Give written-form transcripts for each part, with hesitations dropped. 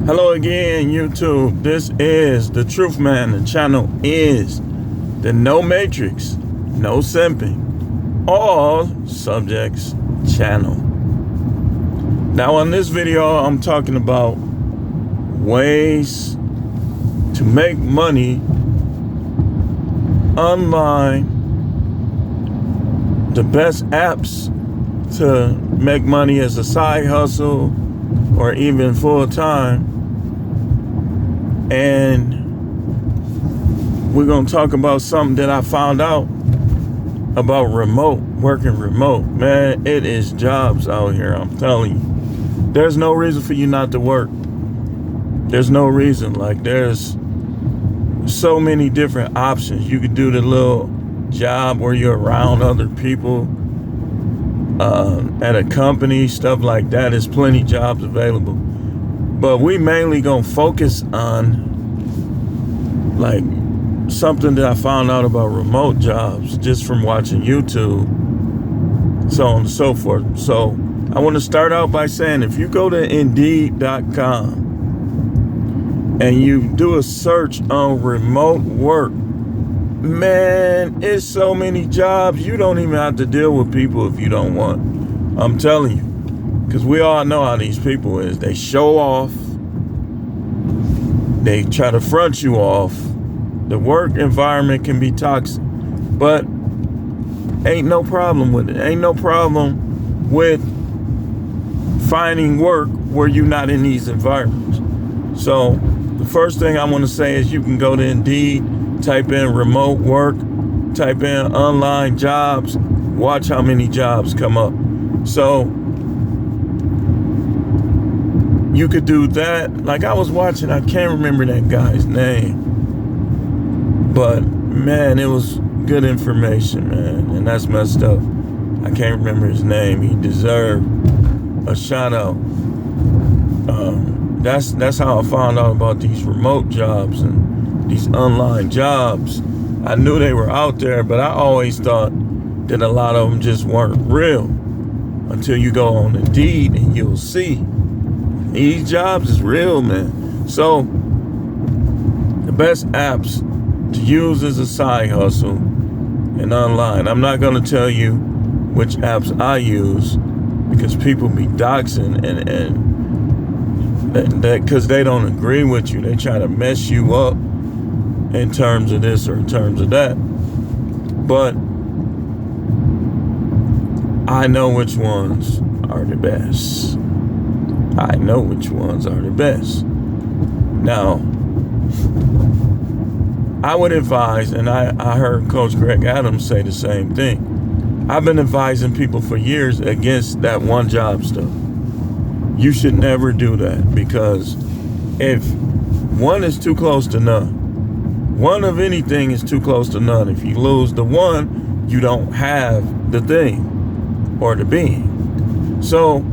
Hello again, YouTube. This is The Truth Man. The channel is the No Matrix, No Simping, All Subjects channel. Now, on this video, I'm talking about ways to make money online, the best apps to make money as a side hustle or even full time. And we're going to talk about something that I found out about working remote. Man, it is jobs out here, I'm telling you. There's no reason for you not to work. There's no reason. Like, there's so many different options. You could do the little job where you're around other people at a company, stuff like that. There's plenty of jobs available. But we mainly gonna focus on like something that I found out about remote jobs just from watching YouTube, so on and so forth. So I want to start out by saying, if you go to Indeed.com and you do a search on remote work, man, it's so many jobs. You don't even have to deal with people if you don't want. I'm telling you. Because we all know how these people is. They show off. They try to front you off. The work environment can be toxic. But ain't no problem with it. Ain't no problem with finding work where you're not in these environments. So the first thing I want to say is you can go to Indeed, type in remote work, type in online jobs, watch how many jobs come up. So you could do that. Like, I was watching, I can't remember that guy's name, but man, it was good information, man. And that's messed up. I can't remember his name. He deserved a shout out. That's how I found out about these remote jobs and these online jobs. I knew they were out there, but I always thought that a lot of them just weren't real until you go on Indeed and you'll see. These jobs is real, man. So the best apps to use as a side hustle and online. I'm not going to tell you which apps I use because people be doxing and that because they don't agree with you. They try to mess you up in terms of this or in terms of that. But I know which ones are the best. I know which ones are the best. Now, I would advise, and I heard Coach Greg Adams say the same thing. I've been advising people for years against that one job stuff. You should never do that, because if one is too close to none, one of anything is too close to none. If you lose the one, you don't have the thing or the being. So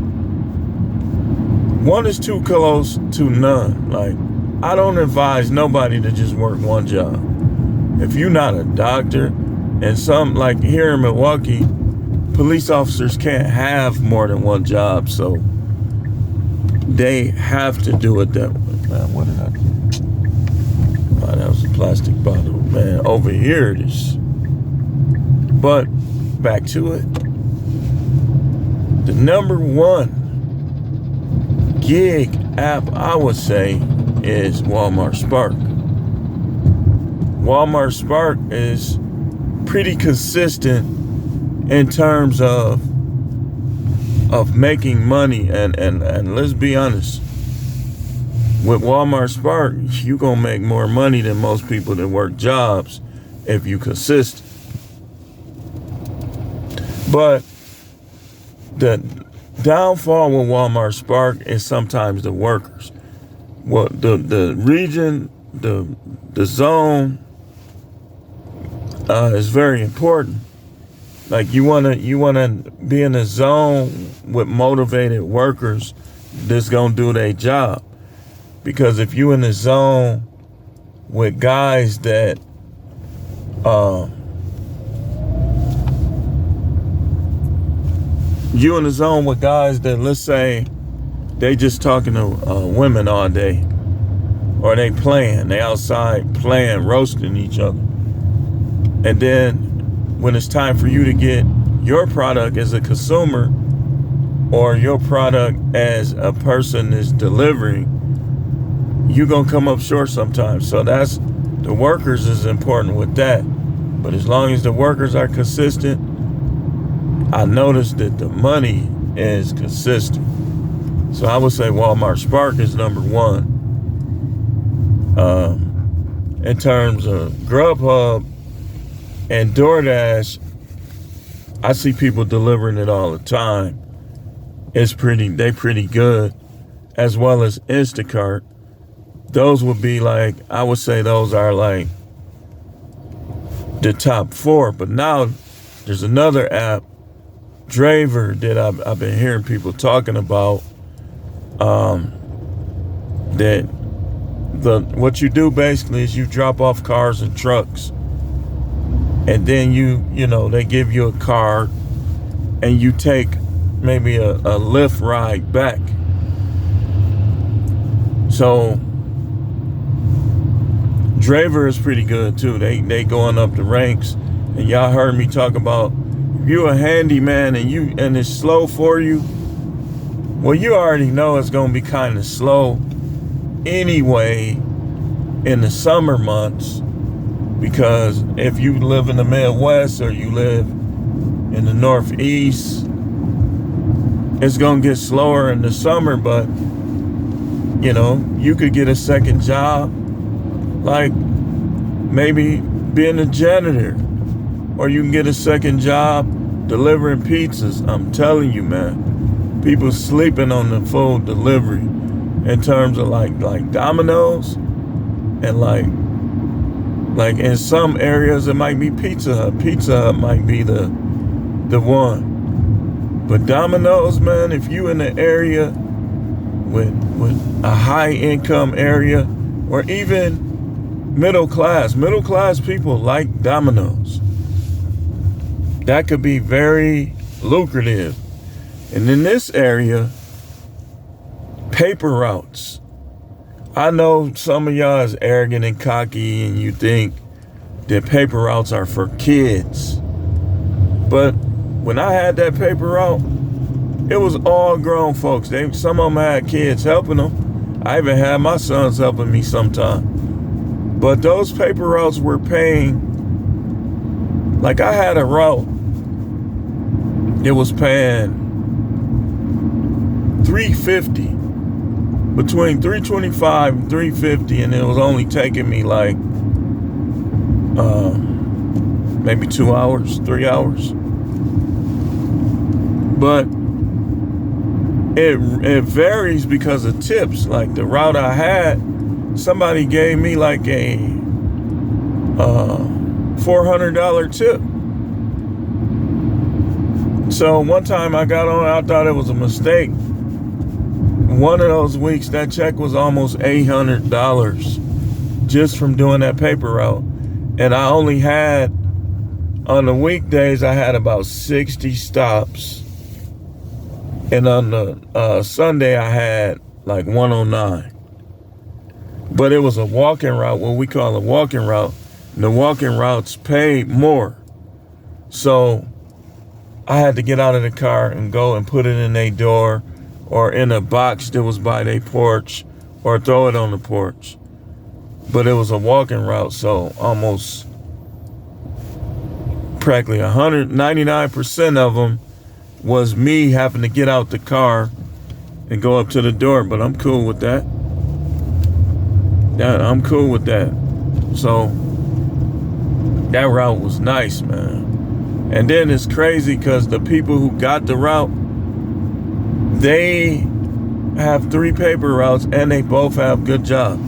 one is too close to none. Like, I don't advise nobody to just work one job. If you're not a doctor, and some, like here in Milwaukee, police officers can't have more than one job, so they have to do it that way. Man, what did I do? Oh, that was a plastic bottle. Man, over here it is. But back to it. The number one gig app I would say is Walmart Spark. Walmart Spark is pretty consistent in terms of making money, and let's be honest, with Walmart Spark, you gonna make more money than most people that work jobs if you consistent. But the downfall with Walmart Spark is sometimes the workers. Well, the region, the zone is very important. Like, you wanna be in a zone with motivated workers that's gonna do their job. Because if you in a zone with guys that you in the zone with guys that, let's say, they just talking to women all day, or they outside playing, roasting each other. And then when it's time for you to get your product as a consumer, or your product as a person is delivering, you're gonna come up short sometimes. So that's, the workers is important with that. But as long as the workers are consistent, I noticed that the money is consistent. So I would say Walmart Spark is number one. In terms of Grubhub and DoorDash, I see people delivering it all the time. They pretty good, as well as Instacart. Those would be like, I would say those are like the top four. But now there's another app, Draver, that I've been hearing people talking about. That what you do basically is you drop off cars and trucks, and then they give you a card, and you take maybe a Lyft ride back. So Draver is pretty good too. They going up the ranks, and y'all heard me talk about, if you a handyman and it's slow for you, well, you already know it's gonna be kind of slow anyway in the summer months, because if you live in the Midwest or you live in the Northeast, it's gonna get slower in the summer. But you could get a second job, like maybe being a janitor, or you can get a second job delivering pizzas. I'm telling you, man, people sleeping on the food delivery in terms of like Domino's, and like in some areas it might be Pizza Hut. Pizza Hut might be the one. But Domino's, man, if you in the area with a high income area, or even middle class people like Domino's, that could be very lucrative. And in this area, paper routes. I know some of y'all is arrogant and cocky, and you think that paper routes are for kids. But when I had that paper route, it was all grown folks. Some of them had kids helping them. I even had my sons helping me sometime. But those paper routes were paying, like I had a route, it was paying $350, between $325 and $350, and it was only taking me like maybe 2 hours, 3 hours. But it varies because of tips. Like the route I had, somebody gave me like a $400 tip. So one time I got on, I thought it was a mistake. One of those weeks, that check was almost $800 just from doing that paper route. And I only had, on the weekdays, I had about 60 stops. And on the Sunday, I had like 109. But it was a walking route, what we call a walking route. And the walking routes pay more. So I had to get out of the car and go and put it in their door, or in a box that was by their porch, or throw it on the porch. But it was a walking route, so almost practically 199% of them was me having to get out the car and go up to the door. But I'm cool with that. Yeah, I'm cool with that. So that route was nice, man. And then it's crazy because the people who got the route, they have 3 paper routes and they both have good jobs.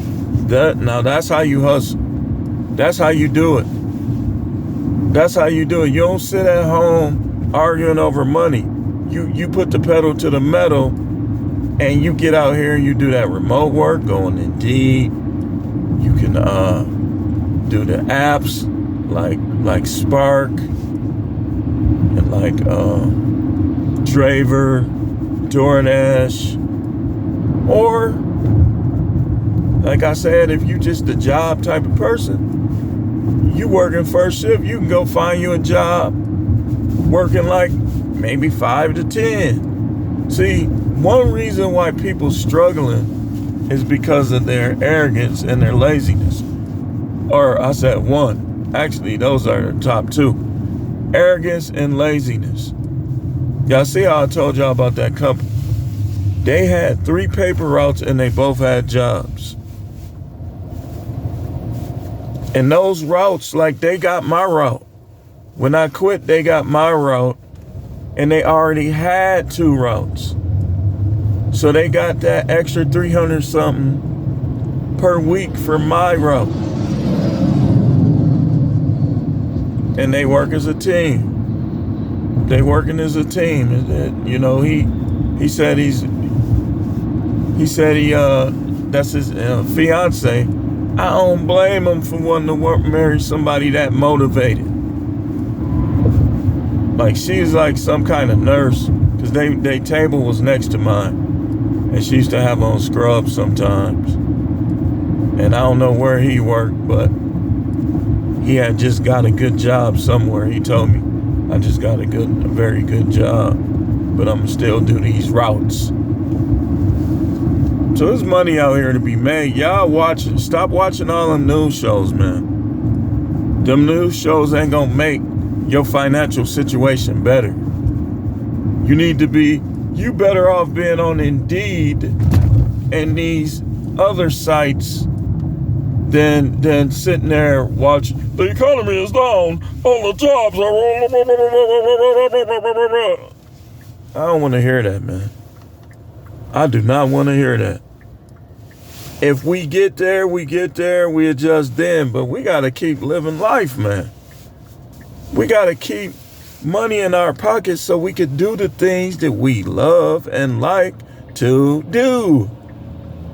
Now that's how you hustle. That's how you do it. That's how you do it. You don't sit at home arguing over money. You put the pedal to the metal and you get out here and you do that remote work, go on Indeed. You can do the apps like Spark and like Draver, DoorDash, Like I said, if you just a job type of person, you working first shift, you can go find you a job working like maybe 5 to 10. See, one reason why people struggling is because of their arrogance and their laziness. Or I said one. Actually, those are the top two. Arrogance and laziness. Y'all see how I told y'all about that couple? They had 3 paper routes and they both had jobs. And those routes, like they got my route. When I quit, they got my route. And they already had 2 routes. So they got that extra 300 something per week for my route. And they work as a team. They working as a team. You know, he said that's his fiance. I don't blame him for wanting to marry somebody that motivated. Like, she's like some kind of nurse, because they table was next to mine. And she used to have on scrubs sometimes. And I don't know where he worked, but he had just got a good job somewhere. He told me, I just got a very good job, but I'm still do these routes. So there's money out here to be made. Y'all watching. Stop watching all them news shows, man. Them news shows ain't gonna make your financial situation better. You better off being on Indeed and these other sites than sitting there watching. The economy is down. All the jobs are. I don't want to hear that, man. I do not want to hear that. If we get there, we adjust then. But we got to keep living life, man. We got to keep money in our pockets so we could do the things that we love and like to do.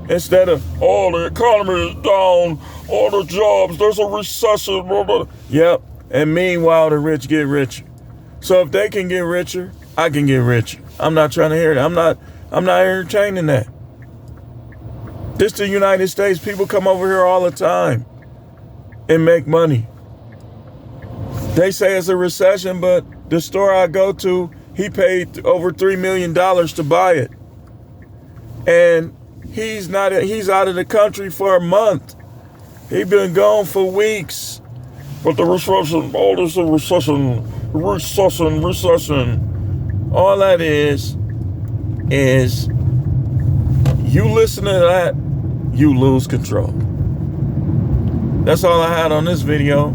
Instead of, the economy is down, all the jobs, there's a recession, blah, blah. Yep. And meanwhile, the rich get richer. So if they can get richer, I can get richer. I'm not trying to hear that. I'm not entertaining that. This the United States. People come over here all the time and make money. They say it's a recession, but the store I go to, he paid over $3 million to buy it. And he's out of the country for a month. He been gone for weeks. But the recession, this a recession. All that is you listen to that, you lose control. That's all I had on this video.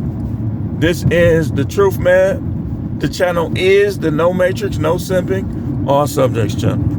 This is The Truth Man. The channel is the No Matrix, No Simping, All Subjects channel.